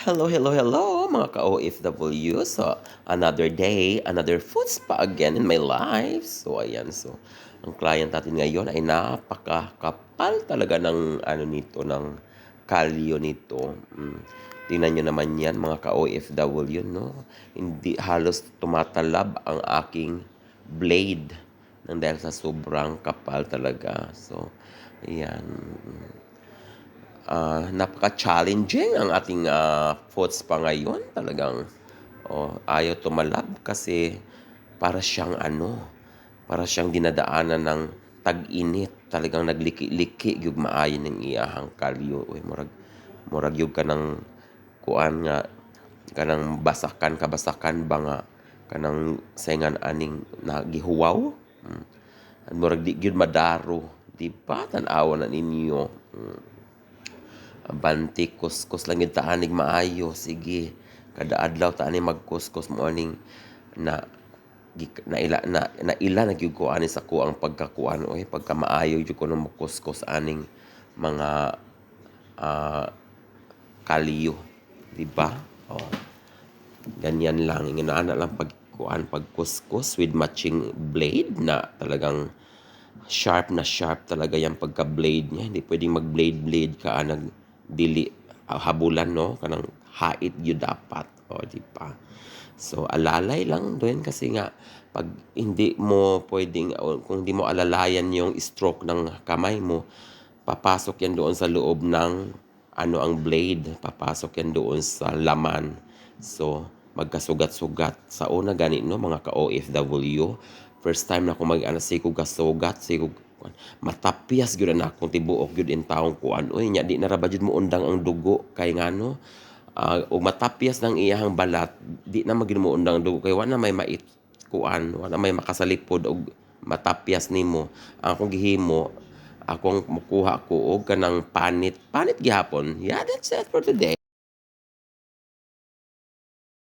Hello, hello, hello mga ka-OFW. So, another day, another food spa again in my life. So, ayan. So, ang client natin ngayon ay napakakapal talaga ng ano nito, ng kalyo nito. Tingnan nyo naman yan mga ka-OFW, no? Hindi halos tumatalab ang aking blade nang dahil sa sobrang kapal talaga. So, ayan. Napaka-challenging ang ating thoughts pa ngayon. Talagang ayaw tumalab kasi para siyang para siyang dinadaanan ng tag-init. Talagang nagliki-liki yung maayo ng iyahang kalyo. Uy, murag yung kanang kuan nga, kanang basakan, kabasakan ba nga, kanang saingan aning nagihuwaw. Murag di gyud madaro. Di ba? Tanawa na ninyo. Banti kuskus lang yung taanig maayo. Sige. Kada adlaw taani magkuskus morning na ila nagyud ko ani sa ko ang pagkakuan oy pagka maayo jud ko nang makuskus aning mga kalyo, di ba? Oh, ganyan lang inaana lang pagkuskus with matching blade na talagang sharp talaga yung pagka-blade niya. Hindi pwedeng mag-blade ka dili habulan, no? Kanang hait yun dapat. O, di ba? So, alalay lang doon kasi nga pag hindi mo pwedeng, kung hindi mo alalayan yung stroke ng kamay mo, papasok yan doon sa loob ng ang blade. Papasok yan doon sa laman. So, magkasugat-sugat. Sa una gani, no, mga ka-OFW, first time na ako mag-anasiko kasugat, siko matapyas gyud na akong tibuok gyud in taong kuan. Uy, nya di na ra ba jud mo undang ang dugo kay ngano o matapyas ng iyahang balat, di na magin mo undang dugo kay wala may mait kuan, wala may makasalipod og matapyas nimo. Ang akong gihimo, akong mukuha ko og kanang panit gihapon. Yeah, that's it for today.